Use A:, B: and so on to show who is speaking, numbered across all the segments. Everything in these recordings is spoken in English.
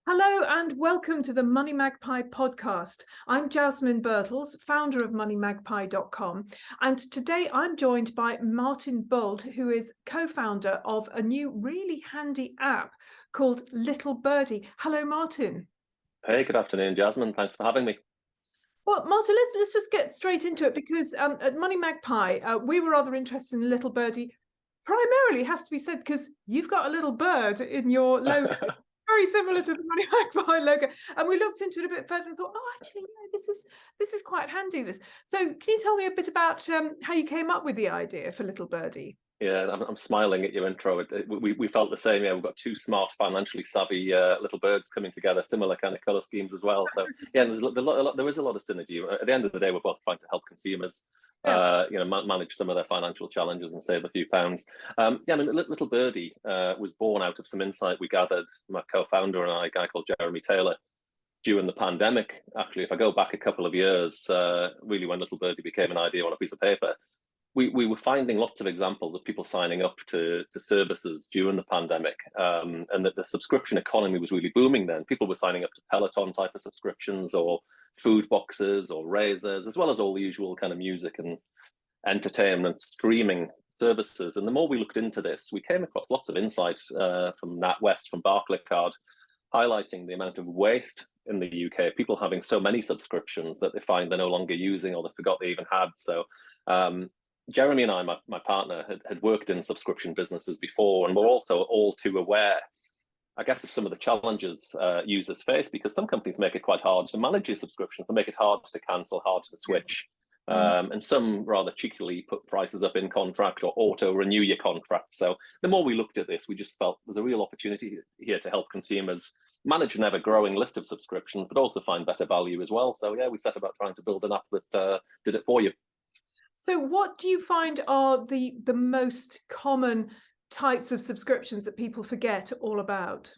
A: Hello and welcome to the MoneyMagpie Podcast. I'm Jasmine Birtles, founder of MoneyMagpie.com, and today I'm joined by Martin Bould, who is co-founder of a new really handy app called Little Birdie. Hello, Martin.
B: Hey, good afternoon, Jasmine. Thanks for having me.
A: Well, Martin, let's just get straight into it because at MoneyMagpie, we were rather interested in Little Birdie. Primarily, it has to be said, because you've got a little bird in your logo. Very similar to the MoneyMagpie logo, and we looked into it a bit further and thought, oh, actually, yeah, this is quite handy. So, can you tell me a bit about how you came up with the idea for Little Birdie?
B: Yeah, I'm smiling at your intro. We felt the same. Yeah, we've got two smart, financially savvy little birds coming together, similar kind of color schemes as well. So yeah, there is a lot of synergy. At the end of the day, we're both trying to help consumers, manage some of their financial challenges and save a few pounds. Little Birdie was born out of some insight we gathered, my co-founder and I, a guy called Jeremy Taylor, during the pandemic. Actually, if I go back a couple of years, really when Little Birdie became an idea on a piece of paper, we were finding lots of examples of people signing up to services during the pandemic, and that the subscription economy was really booming then. People were signing up to Peloton type of subscriptions or food boxes or razors, as well as all the usual kind of music and entertainment streaming services. And the more we looked into this, we came across lots of insight from NatWest, from Barclaycard, highlighting the amount of waste in the UK, people having so many subscriptions that they find they're no longer using or they forgot they even had. So Jeremy and I, my partner, had worked in subscription businesses before, and we're also all too aware, I guess, of some of the challenges users face, because some companies make it quite hard to manage your subscriptions. They make it hard to cancel, hard to switch. And some rather cheekily put prices up in contract or auto renew your contract. So the more we looked at this, we just felt there's a real opportunity here to help consumers manage an ever growing list of subscriptions, but also find better value as well. So yeah, we set about trying to build an app that did it for you.
A: So what do you find are the most common types of subscriptions that people forget all about?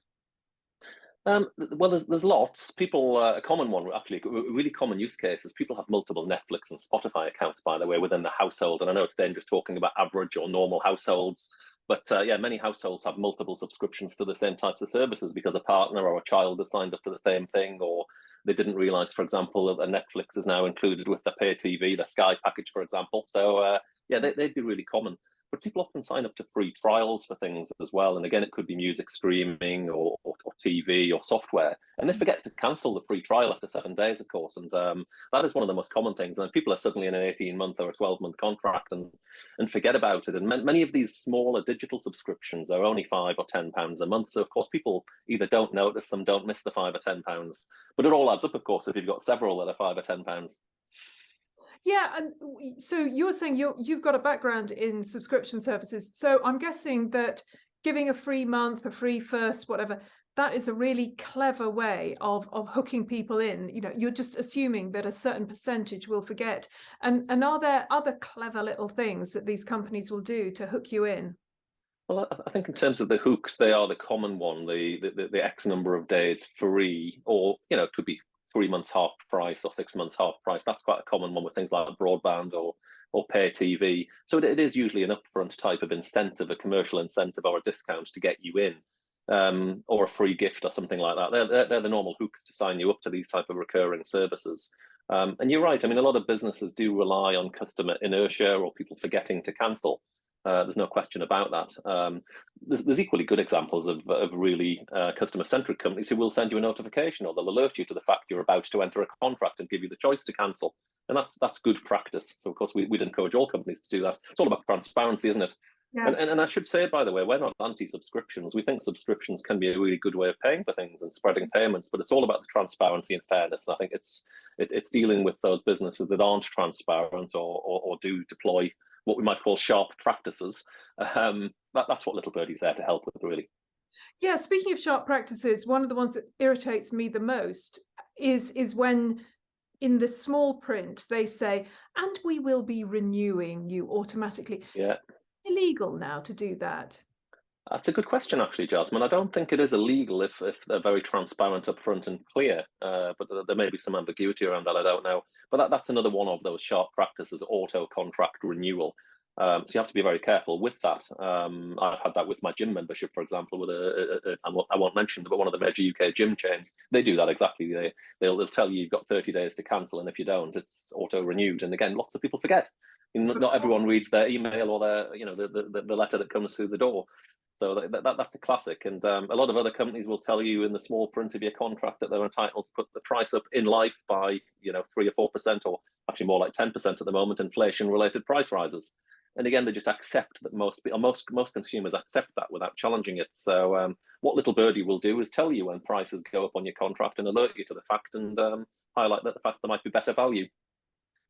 B: Well, there's lots. People, a common one, actually, a really common use case is people have multiple Netflix and Spotify accounts, by the way, within the household. And I know it's dangerous talking about average or normal households, but many households have multiple subscriptions to the same types of services because a partner or a child has signed up to the same thing, or they didn't realize, for example, that Netflix is now included with the pay TV, the Sky package, for example. So they'd be really common. But people often sign up to free trials for things as well. And again, it could be music streaming or TV or software. And they forget to cancel the free trial after 7 days, of course. And that is one of the most common things. And people are suddenly in an 18-month or a 12-month contract and forget about it. And many of these smaller digital subscriptions are only £5 or £10 a month. So, of course, people either don't notice them, don't miss the £5 or £10. But it all adds up, of course, if you've got several that are £5 or £10.
A: Yeah, and so you're saying you've got a background in subscription services. So I'm guessing that giving a free month, a free first, whatever, that is a really clever way of hooking people in. You know, you're just assuming that a certain percentage will forget. And are there other clever little things that these companies will do to hook you in?
B: Well, I think in terms of the hooks, they are the common one, the X number of days free, or, it could be 3 months half price or 6 months half price. That's quite a common one with things like broadband or pay TV. So it is usually an upfront type of incentive, a commercial incentive or a discount to get you in, or a free gift or something like that. They're the normal hooks to sign you up to these type of recurring services. And you're right. I mean, a lot of businesses do rely on customer inertia or people forgetting to cancel. There's no question about that. There's equally good examples of really customer-centric companies who will send you a notification or they'll alert you to the fact you're about to enter a contract and give you the choice to cancel. And that's good practice. So, of course, we'd encourage all companies to do that. It's all about transparency, isn't it?
A: Yeah.
B: And I should say, by the way, we're not anti-subscriptions. We think subscriptions can be a really good way of paying for things and spreading payments, but it's all about the transparency and fairness. And I think it's dealing with those businesses that aren't transparent or do deploy what we might call sharp practices. That's what Little Birdie's there to help with, really.
A: Yeah, speaking of sharp practices, one of the ones that irritates me the most is when in the small print they say, and we will be renewing you automatically.
B: Yeah.
A: Illegal now to do that?
B: That's a good question, actually, Jasmine. I don't think it is illegal if they're very transparent, upfront, and clear. But there may be some ambiguity around that. I don't know. But that's another one of those sharp practices: auto contract renewal. So you have to be very careful with that. I've had that with my gym membership, for example, with I won't mention, but one of the major UK gym chains. They do that exactly. They'll tell you you've got 30 days to cancel, and if you don't, it's auto renewed. And again, lots of people forget. Not everyone reads their email or their the letter that comes through the door. So that's a classic. And a lot of other companies will tell you in the small print of your contract that they're entitled to put the price up in life by 3 or 4%, or actually more like 10% at the moment, inflation-related price rises. And again, they just accept that most consumers accept that without challenging it. So what Little Birdie will do is tell you when prices go up on your contract and alert you to the fact, and highlight that the fact there might be better value.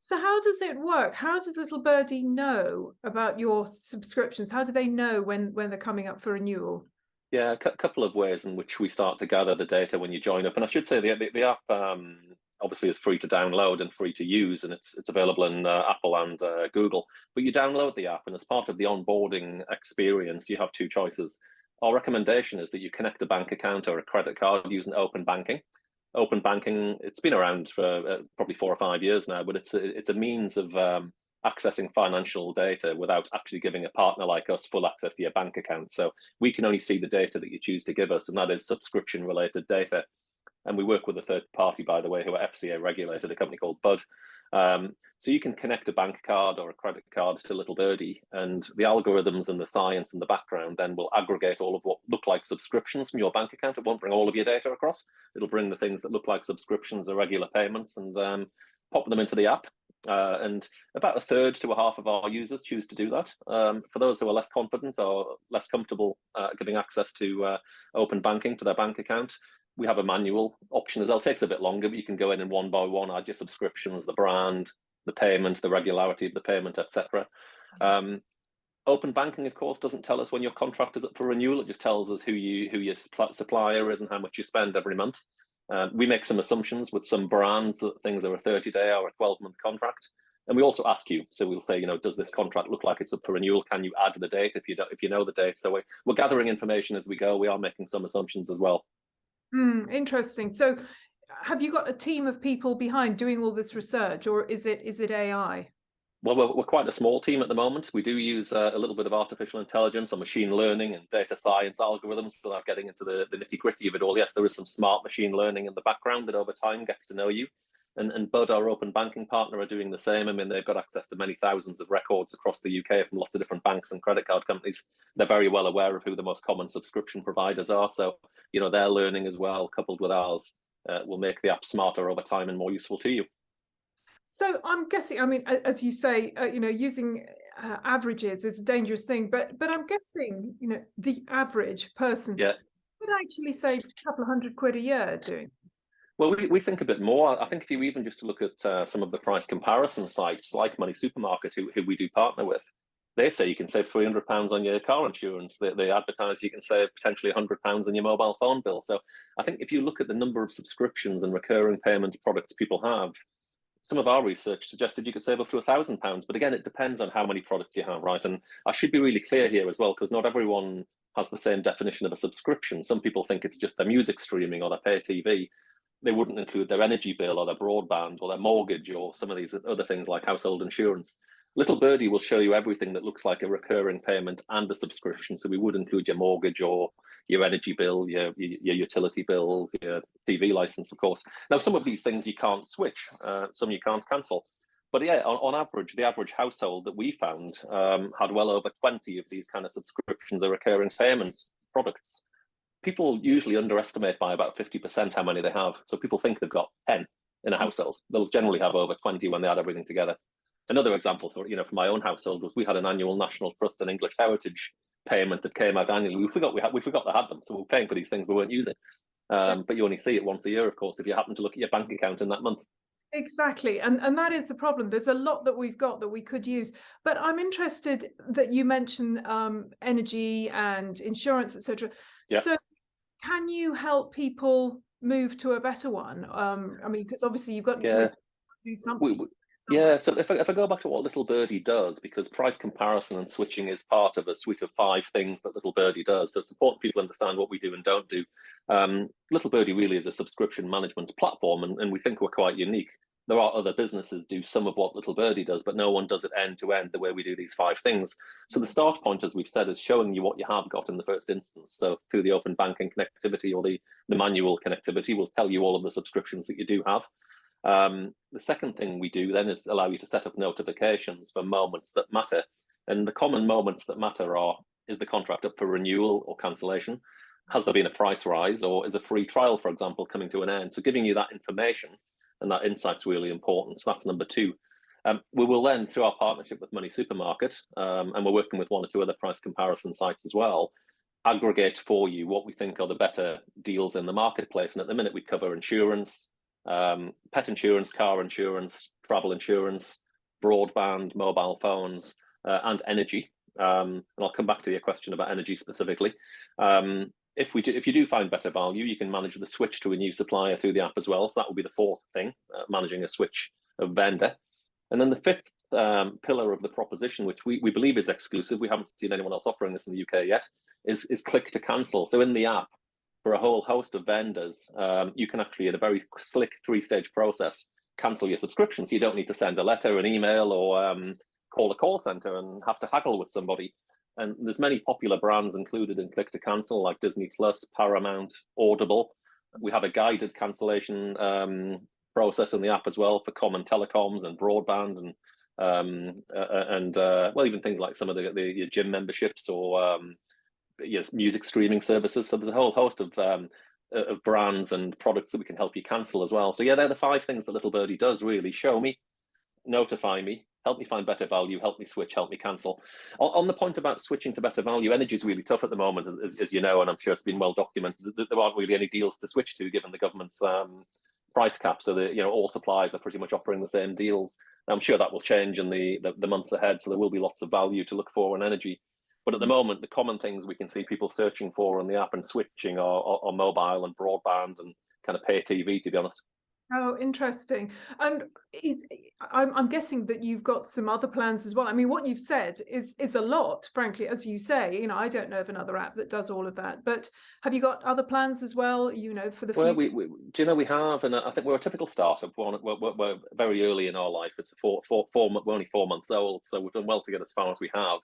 A: So how does it work? How does Little Birdie know about your subscriptions? How do they know when they're coming up for renewal?
B: Yeah, a couple of ways in which we start to gather the data when you join up. And I should say the app obviously is free to download and free to use, and it's available in Apple and Google. But you download the app, and as part of the onboarding experience, you have two choices. Our recommendation is that you connect a bank account or a credit card using open banking. Open banking, it's been around for probably 4 or 5 years now, but it's a means of accessing financial data without actually giving a partner like us full access to your bank account. So we can only see the data that you choose to give us, and that is subscription related data. And we work with a third party, by the way, who are FCA regulated, a company called Bud. So you can connect a bank card or a credit card to Little Birdie, and the algorithms and the science in the background then will aggregate all of what look like subscriptions from your bank account. It won't bring all of your data across. It'll bring the things that look like subscriptions or regular payments and pop them into the app. And about a third to a half of our users choose to do that. For those who are less confident or less comfortable giving access to open banking to their bank account, we have a manual option as well. It takes a bit longer, but you can go in and one by one add your subscriptions, the brand, the payment, the regularity of the payment, etc. Open banking, of course, doesn't tell us when your contract is up for renewal. It just tells us who your supplier is and how much you spend every month. We make some assumptions with some brands that things are a 30-day or a 12-month contract. And we also ask you, so we'll say, does this contract look like it's up for renewal? Can you add the date if you know the date? So we're gathering information as we go. We are making some assumptions as well.
A: Interesting. So have you got a team of people behind doing all this research, or is it AI?
B: Well, we're quite a small team at the moment. We do use a little bit of artificial intelligence or machine learning and data science algorithms without getting into the nitty-gritty of it all. Yes, there is some smart machine learning in the background that over time gets to know you. And Bud, our open banking partner, are doing the same. I mean, they've got access to many thousands of records across the UK from lots of different banks and credit card companies. They're very well aware of who the most common subscription providers are. So, their learning as well, coupled with ours, will make the app smarter over time and more useful to you.
A: So I'm guessing, I mean, as you say, using averages is a dangerous thing, but I'm guessing, the average person would actually save a couple of £100 a year doing this.
B: Well, we think a bit more. I think if you even just look at some of the price comparison sites like Money Supermarket, who we do partner with, they say you can save £300 on your car insurance. They advertise you can save potentially £100 on your mobile phone bill. So I think if you look at the number of subscriptions and recurring payment products people have, some of our research suggested you could save up to £1,000. But again, it depends on how many products you have, right? And I should be really clear here as well, because not everyone has the same definition of a subscription. Some people think it's just their music streaming or their pay TV. They wouldn't include their energy bill or their broadband or their mortgage or some of these other things like household insurance. Little Birdie will show you everything that looks like a recurring payment and a subscription. So we would include your mortgage or your energy bill, your utility bills, your TV license, of course. Now, some of these things you can't switch, some you can't cancel. But yeah, on average, the average household that we found had well over 20 of these kind of subscriptions or recurring payment products. People usually underestimate by about 50% how many they have. So people think they've got 10 in a household. They'll generally have over 20 when they add everything together. Another example for my own household was we had an annual National Trust and English Heritage payment that came out annually. We forgot to have them, so we were paying for these things we weren't using. But you only see it once a year, of course, if you happen to look at your bank account in that month.
A: Exactly. And that is the problem. There's a lot that we've got that we could use. But I'm interested that you mentioned energy and insurance, etc.
B: Yeah.
A: So can you help people move to a better one? I mean, because obviously you've got to do something.
B: So if I go back to what Little Birdie does, because price comparison and switching is part of a suite of 5 things that Little Birdie does. So it's important people understand what we do and don't do. Little Birdie really is a subscription management platform, and we think we're quite unique. there are other businesses do some of what Little Birdie does, but no one does it end to end the way we do these 5 things. So the start point, as we've said, is showing you what you have got in the first instance. So through the open banking connectivity or the manual connectivity, we'll tell you all of the subscriptions that you do have. The second thing we do then is allow you to set up notifications for moments that matter. And the common moments that matter is the contract up for renewal or cancellation? Has there been a price rise, or is a free trial, for example, coming to an end? So giving you that information and that insight's really important. So that's number 2. We will then, through our partnership with Money Supermarket, and we're working with 1 or 2 other price comparison sites as well, aggregate for you what we think are the better deals in the marketplace. And at the minute, we cover insurance, pet insurance, car insurance, travel insurance, broadband, mobile phones, and energy. And I'll come back to your question about energy specifically. If you do find better value, you can manage the switch to a new supplier through the app as well. So that will be the 4th thing, managing a switch of vendor. And then the 5th pillar of the proposition, which we believe is exclusive, we haven't seen anyone else offering this in the UK yet, is click to cancel. So in the app, for a whole host of vendors, you can actually, in a very slick 3-stage process, cancel your subscription. So you don't need to send a letter, an email, or call a call center and have to haggle with somebody. And there's many popular brands included in click to cancel, like Disney Plus, Paramount, Audible. We have a guided cancellation process in the app as well for common telecoms and broadband, and well, even things like some of the gym memberships or music streaming services. So there's a whole host of brands and products that we can help you cancel as well. So yeah, they're the 5 things that Little Birdie does really: show me, notify me, help me find better value, help me switch, help me cancel. On the point about switching to better value, energy is really tough at the moment, as you know, and I'm sure it's been well documented that there aren't really any deals to switch to given the government's price cap. So all suppliers are pretty much offering the same deals. I'm sure that will change in the months ahead. So there will be lots of value to look for in energy. But at the moment, the common things we can see people searching for on the app and switching are mobile and broadband and kind of pay TV, to be honest.
A: Oh, interesting. And I'm guessing that you've got some other plans as well. I mean, what you've said is a lot, frankly, as you say. I don't know of another app that does all of that. But have you got other plans as well, for the future?
B: Well, we have, and I think we're a typical startup. We're very early in our life. It's we're only 4 months old, so we've done well to get as far as we have.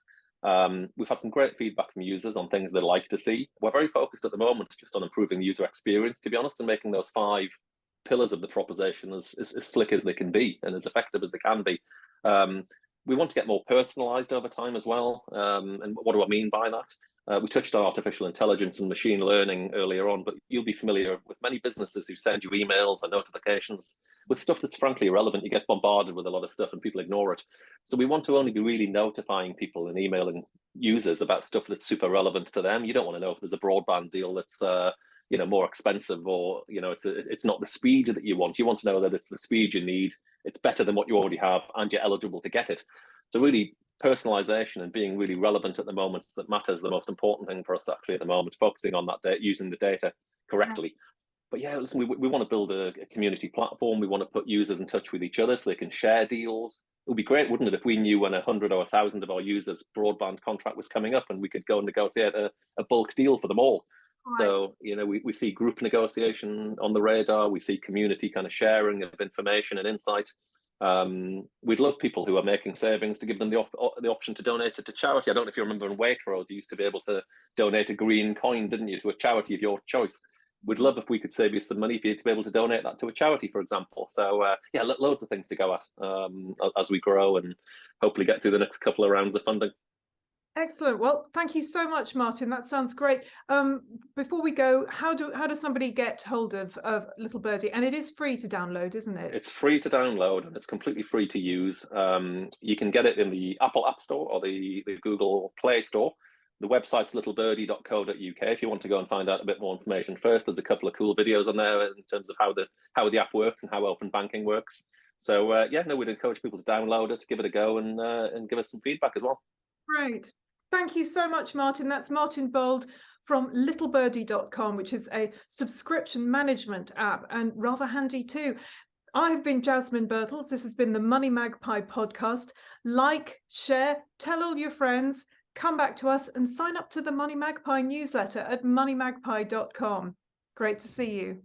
B: We've had some great feedback from users on things they like to see. We're very focused at the moment just on improving the user experience, to be honest, and making those 5 pillars of the proposition as slick as they can be and as effective as they can be. We want to get more personalized over time as well. And what do I mean by that? We touched on artificial intelligence and machine learning earlier on, but you'll be familiar with many businesses who send you emails and notifications with stuff that's frankly irrelevant. You get bombarded with a lot of stuff and people ignore it. So we want to only be really notifying people and emailing users about stuff that's super relevant to them. You don't want to know if there's a broadband deal that's more expensive, or it's not the speed that you want. You want to know that it's the speed you need, it's better than what you already have, and you're eligible to get it. So really, personalization and being really relevant at the moment that matters. The most important thing for us actually at the moment, focusing on that data, using the data correctly. But yeah, listen, we want to build a community platform. We want to put users in touch with each other so they can share deals. It would be great, wouldn't it, if we knew when 100 or 1,000 of our users' broadband contract was coming up and we could go and negotiate a bulk deal for them all. Right. So, we see group negotiation on the radar. We see community kind of sharing of information and insight. We'd love people who are making savings to give them the option to donate it to charity. I don't know if you remember in Waitrose, you used to be able to donate a green coin, didn't you, to a charity of your choice. We'd love if we could save you some money for you to be able to donate that to a charity, for example. So, loads of things to go at as we grow and hopefully get through the next couple of rounds of funding.
A: Excellent. Well, thank you so much, Martin. That sounds great. Before we go, how does somebody get hold of Little Birdie? And it is free to download, isn't it? It's free to download and it's completely free to use. You can get it in the Apple App Store or the Google Play Store. The website's littlebirdie.co.uk. If you want to go and find out a bit more information first, there's a couple of cool videos on there in terms of how the app works and how open banking works. So we'd encourage people to download it, give it a go, and give us some feedback as well. Great. Thank you so much, Martin. That's Martin Bould from littlebirdie.com, which is a subscription management app and rather handy too. I've been Jasmine Birtles. This has been the MoneyMagpie Podcast. Like, share, tell all your friends, come back to us and sign up to the MoneyMagpie newsletter at moneymagpie.com. Great to see you.